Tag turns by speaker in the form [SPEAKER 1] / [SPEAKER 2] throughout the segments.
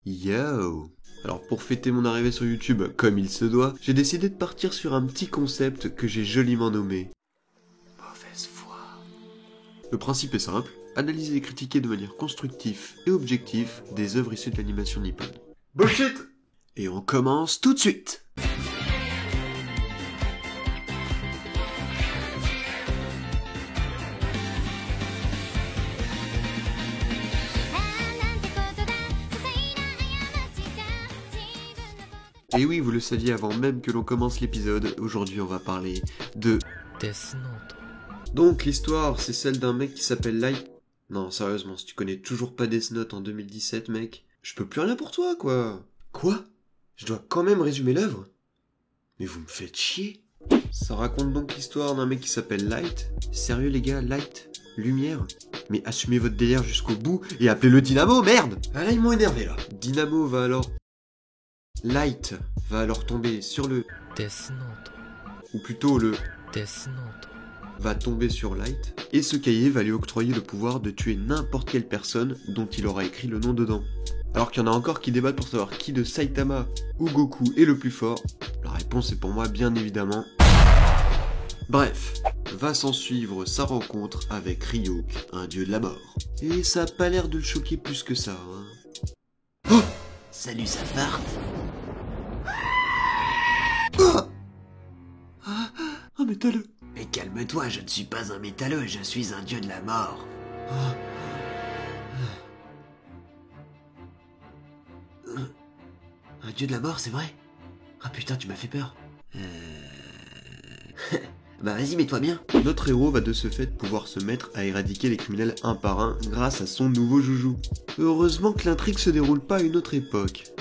[SPEAKER 1] Yo! Alors pour fêter mon arrivée sur YouTube comme il se doit, j'ai décidé de partir sur un petit concept que j'ai joliment nommé mauvaise foi. Le principe est simple, analyser et critiquer de manière constructive et objective des œuvres issues de l'animation nippone. Bullshit! Et on commence tout de suite! Et oui, vous le saviez avant même que l'on commence l'épisode, aujourd'hui on va parler de
[SPEAKER 2] Death Note.
[SPEAKER 1] Donc l'histoire, c'est celle d'un mec qui s'appelle Light... Non, sérieusement, si tu connais toujours pas Death Note en 2017, mec, je peux plus rien pour toi, quoi. Quoi? Je dois quand même résumer l'œuvre? Mais vous me faites chier. Ça raconte donc l'histoire d'un mec qui s'appelle Light. Sérieux les gars, Light? Lumière? Mais assumez votre délire jusqu'au bout et appelez-le Dynamo, merde! Ah là, ils m'ont énervé, là. Dynamo va alors... Light va alors tomber sur le...
[SPEAKER 2] Death Note.
[SPEAKER 1] Ou plutôt le...
[SPEAKER 2] Death Note.
[SPEAKER 1] va tomber sur Light, et ce cahier va lui octroyer le pouvoir de tuer n'importe quelle personne dont il aura écrit le nom dedans. Alors qu'il y en a encore qui débattent pour savoir qui de Saitama ou Goku est le plus fort, la réponse est pour moi bien évidemment... Bref, va s'en suivre sa rencontre avec Ryuk, un dieu de la mort. Et ça a pas l'air de le choquer plus que ça, hein. Oh!
[SPEAKER 3] Salut, ça farte.
[SPEAKER 1] Un métalleux.
[SPEAKER 3] Mais calme-toi, je ne suis pas un métalleux, je suis un dieu de la mort. Un dieu de la mort, c'est vrai? Ah putain, tu m'as fait peur. Bah vas-y, mets-toi bien.
[SPEAKER 1] Notre héros va de ce fait pouvoir se mettre à éradiquer les criminels un par un grâce à son nouveau joujou. Heureusement que l'intrigue se déroule pas à une autre époque.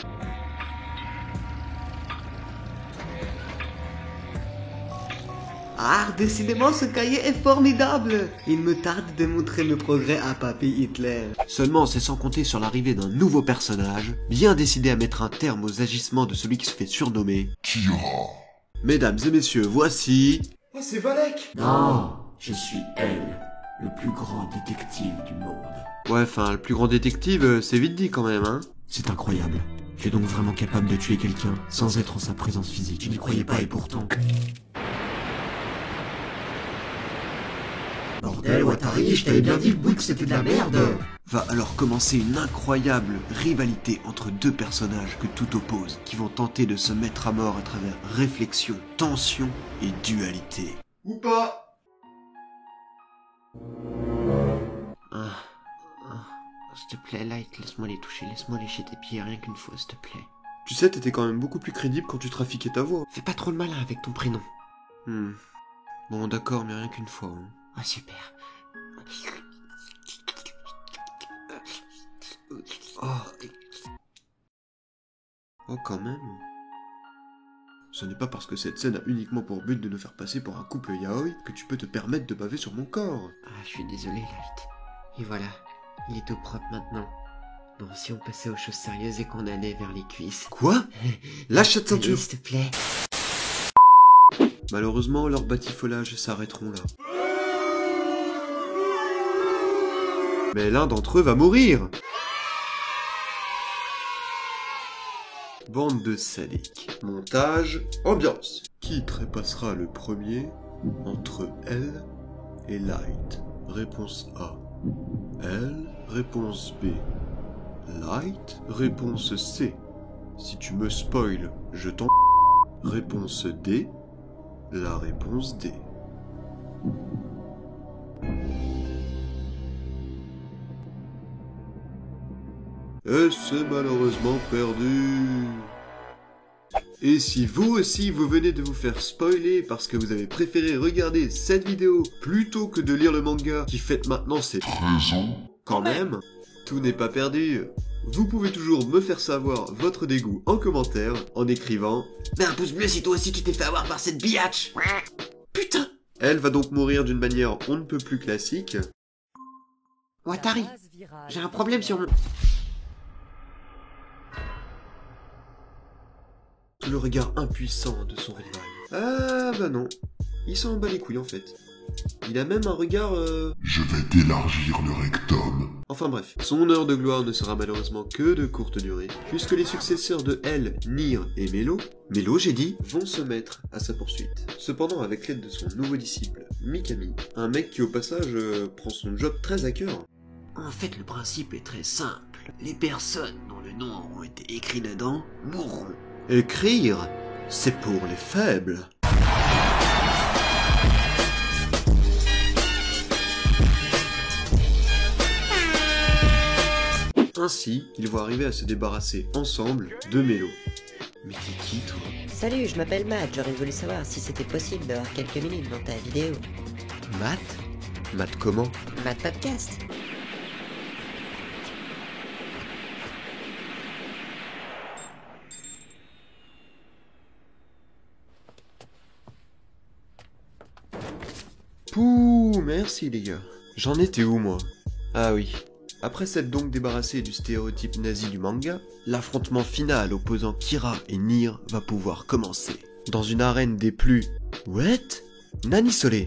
[SPEAKER 3] Ah, décidément, ce cahier est formidable. Il me tarde de montrer le progrès à Papy Hitler.
[SPEAKER 1] Seulement, c'est sans compter sur l'arrivée d'un nouveau personnage, bien décidé à mettre un terme aux agissements de celui qui se fait surnommer Kira. Mesdames et messieurs, voici... Oh, c'est Valek!
[SPEAKER 3] Non, je suis elle, le plus grand détective du monde.
[SPEAKER 1] Ouais, enfin, le plus grand détective, c'est vite dit quand même, hein.
[SPEAKER 3] C'est incroyable. Tu es donc vraiment capable de tuer quelqu'un sans être en sa présence physique. Je n'y croyais pas et pourtant... Bordel, Watari, je t'avais bien dit, le Bouygues c'était de la merde.
[SPEAKER 1] Va alors commencer une incroyable rivalité entre deux personnages que tout oppose, qui vont tenter de se mettre à mort à travers réflexion, tension et dualité. Ou pas.
[SPEAKER 3] S'il te plaît, Light, laisse-moi les toucher, laisse-moi lécher tes pieds rien qu'une fois, s'il te plaît.
[SPEAKER 1] Tu sais, t'étais quand même beaucoup plus crédible quand tu trafiquais ta voix.
[SPEAKER 3] Fais pas trop le malin avec ton prénom.
[SPEAKER 1] Bon, d'accord, mais rien qu'une fois. Hein.
[SPEAKER 3] Ah, super.
[SPEAKER 1] Oh, quand même. Ce n'est pas parce que cette scène a uniquement pour but de nous faire passer pour un couple yaoi que tu peux te permettre de baver sur mon corps.
[SPEAKER 3] Ah, je suis désolé, Light. Et voilà, il est tout propre maintenant. Non, si on passait aux choses sérieuses et qu'on allait vers les cuisses.
[SPEAKER 1] Quoi? Lâche cette
[SPEAKER 3] Allez,
[SPEAKER 1] ceinture.
[SPEAKER 3] s'il te plaît.
[SPEAKER 1] Malheureusement, leurs batifolages s'arrêteront là. Mais l'un d'entre eux va mourir. Bande de sadiques. Montage, ambiance. Qui trépassera le premier entre elle et Light? Réponse A. Elle, réponse B. Light, réponse C. Si tu me spoil, je t'en... Réponse D. La réponse D. Et c'est malheureusement perdu. Et si vous aussi vous venez de vous faire spoiler parce que vous avez préféré regarder cette vidéo plutôt que de lire le manga qui fête maintenant ses 13 ans, quand même, tout n'est pas perdu. Vous pouvez toujours me faire savoir votre dégoût en commentaire en écrivant
[SPEAKER 3] Mets un pouce bleu si toi aussi tu t'es fait avoir par cette biatch. Putain.
[SPEAKER 1] Elle va donc mourir d'une manière on ne peut plus classique.
[SPEAKER 3] Watari, j'ai un problème sur mon...
[SPEAKER 1] Sous le regard impuissant de son rival. Ah bah non, il s'en bat les couilles en fait. Il a même un regard
[SPEAKER 4] Je vais t'élargir le rectum.
[SPEAKER 1] En Enfin bref, son heure de gloire ne sera malheureusement que de courte durée, puisque les successeurs de elle, Nier et Mélo, j'ai dit, vont se mettre à sa poursuite. Cependant, avec l'aide de son nouveau disciple, Mikami, un mec qui au passage prend son job très à cœur.
[SPEAKER 3] En fait, le principe est très simple. Les personnes dont le nom auront été écrit dedans mourront.
[SPEAKER 1] Écrire, c'est pour les faibles. Ainsi, ils vont arriver à se débarrasser ensemble de Mélo. Mais t'es qui, toi?
[SPEAKER 4] Salut, je m'appelle Matt, j'aurais voulu savoir si c'était possible d'avoir quelques minutes dans ta vidéo.
[SPEAKER 1] Matt? Matt comment?
[SPEAKER 4] Matt Podcast.
[SPEAKER 1] Pouh, merci les gars. J'en étais où, moi? Ah oui. Après s'être donc débarrassé du stéréotype nazi du manga, l'affrontement final opposant Kira et Nier va pouvoir commencer. Dans une arène des plus... What? Nani Sole?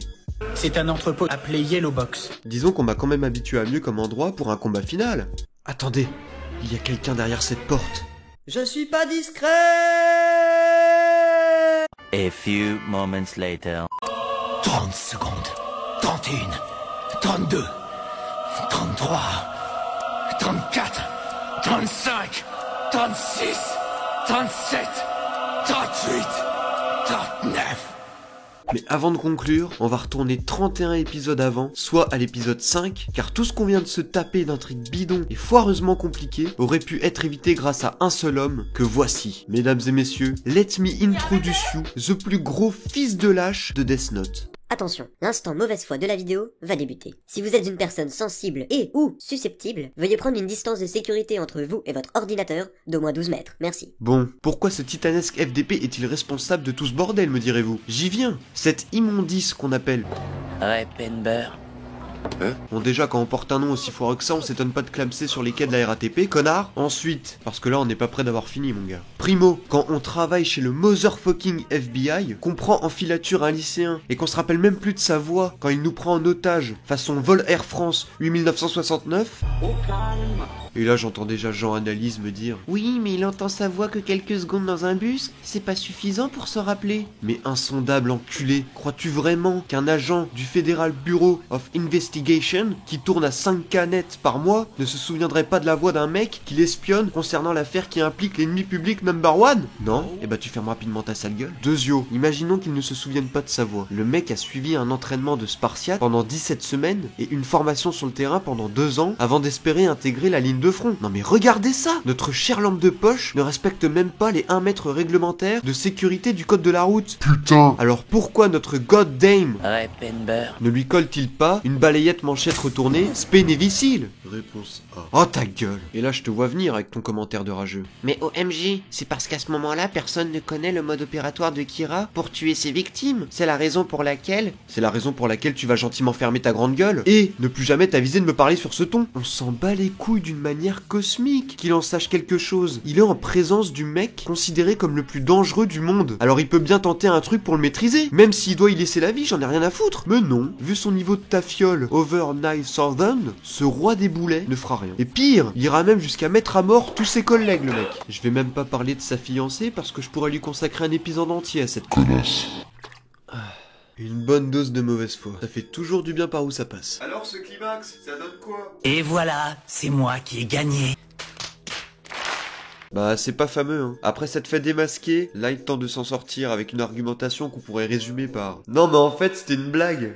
[SPEAKER 5] C'est un entrepôt appelé Yellow Box.
[SPEAKER 1] Disons qu'on m'a quand même habitué à mieux comme endroit pour un combat final. Attendez, il y a quelqu'un derrière cette porte.
[SPEAKER 4] Je suis pas discret.
[SPEAKER 6] A few moments later.
[SPEAKER 5] 30 secondes. 31. 32. 33. 34. 35. 36. 37. 38. 39.
[SPEAKER 1] Mais avant de conclure, on va retourner 31 épisodes avant, soit à l'épisode 5, car tout ce qu'on vient de se taper d'intrigues bidons et foireusement compliquées aurait pu être évité grâce à un seul homme, que voici. Mesdames et messieurs, let me introduce you, the plus gros fils de lâche de Death Note.
[SPEAKER 7] Attention, l'instant mauvaise foi de la vidéo va débuter. Si vous êtes une personne sensible et ou susceptible, veuillez prendre une distance de sécurité entre vous et votre ordinateur d'au moins 12 mètres. Merci.
[SPEAKER 1] Bon, pourquoi ce titanesque FDP est-il responsable de tout ce bordel, me direz-vous? J'y viens. Cette immondice qu'on appelle...
[SPEAKER 6] Repenber.
[SPEAKER 1] Bon, déjà, quand on porte un nom aussi foireux que ça, on s'étonne pas de clamser sur les quais de la RATP, connard. Ensuite, parce que là, on n'est pas près d'avoir fini, mon gars. Primo, quand on travaille chez le motherfucking FBI, qu'on prend en filature un lycéen, et qu'on se rappelle même plus de sa voix quand il nous prend en otage, façon vol Air France 8969... Et là, j'entends déjà Jean Analyse me dire « Oui, mais il entend sa voix que quelques secondes dans un bus, c'est pas suffisant pour se rappeler. » Mais insondable enculé, crois-tu vraiment qu'un agent du Federal Bureau of Investigation, qui tourne à 5K net par mois, ne se souviendrait pas de la voix d'un mec qui l'espionne concernant l'affaire qui implique l'ennemi public number one? Non? Eh bah tu fermes rapidement ta sale gueule. Deuxio, imaginons qu'il ne se souvienne pas de sa voix. Le mec a suivi un entraînement de Spartiate pendant 17 semaines et une formation sur le terrain pendant 2 ans avant d'espérer intégrer la ligne de front. Non mais regardez ça! Notre chère lampe de poche ne respecte même pas les 1 mètre réglementaires de sécurité du code de la route. Putain! Alors pourquoi notre goddamn
[SPEAKER 6] Repenber.
[SPEAKER 1] ne lui colle-t-il pas une balayette manchette retournée spénévicile? Réponse A. Oh ta gueule! Et là je te vois venir avec ton commentaire de rageux.
[SPEAKER 3] Mais OMG, c'est parce qu'à ce moment-là, personne ne connaît le mode opératoire de Kira pour tuer ses victimes. C'est la raison pour laquelle...
[SPEAKER 1] C'est la raison pour laquelle tu vas gentiment fermer ta grande gueule et ne plus jamais t'aviser de me parler sur ce ton. On s'en bat les couilles d'une manière cosmique qu'il en sache quelque chose. Il est en présence du mec considéré comme le plus dangereux du monde. Alors il peut bien tenter un truc pour le maîtriser, même s'il doit y laisser la vie, j'en ai rien à foutre. Mais non, vu son niveau de tafiole over 9000, ce roi des boulets ne fera rien. Et pire, il ira même jusqu'à mettre à mort tous ses collègues, le mec. Je vais même pas parler de sa fiancée parce que je pourrais lui consacrer un épisode entier à cette connasse. Une bonne dose de mauvaise foi. Ça fait toujours du bien par où ça passe. Alors ce climax, ça donne quoi?
[SPEAKER 5] Et voilà, c'est moi qui ai gagné.
[SPEAKER 1] Bah c'est pas fameux hein. Après cette fête démasquée, Light tente de s'en sortir avec une argumentation qu'on pourrait résumer par « Non mais en fait c'était une blague !»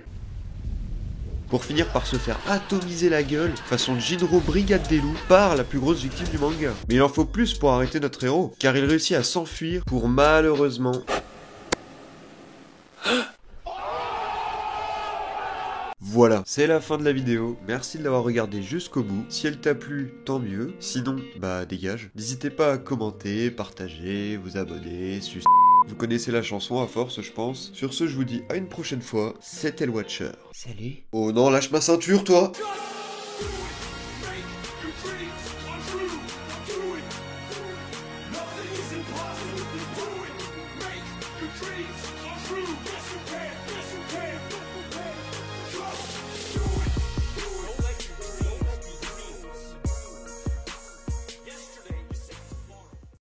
[SPEAKER 1] Pour finir par se faire atomiser la gueule, façon Jinro Brigade des Loups, par la plus grosse victime du manga. Mais il en faut plus pour arrêter notre héros, car il réussit à s'enfuir pour malheureusement... Voilà, c'est la fin de la vidéo, merci de l'avoir regardé jusqu'au bout. Si elle t'a plu, tant mieux, sinon, bah dégage. N'hésitez pas à commenter, partager, vous abonner, Vous connaissez la chanson à force, je pense. Sur ce, je vous dis à une prochaine fois, c'était le Watcher.
[SPEAKER 3] Salut.
[SPEAKER 1] Oh non, lâche ma ceinture, toi!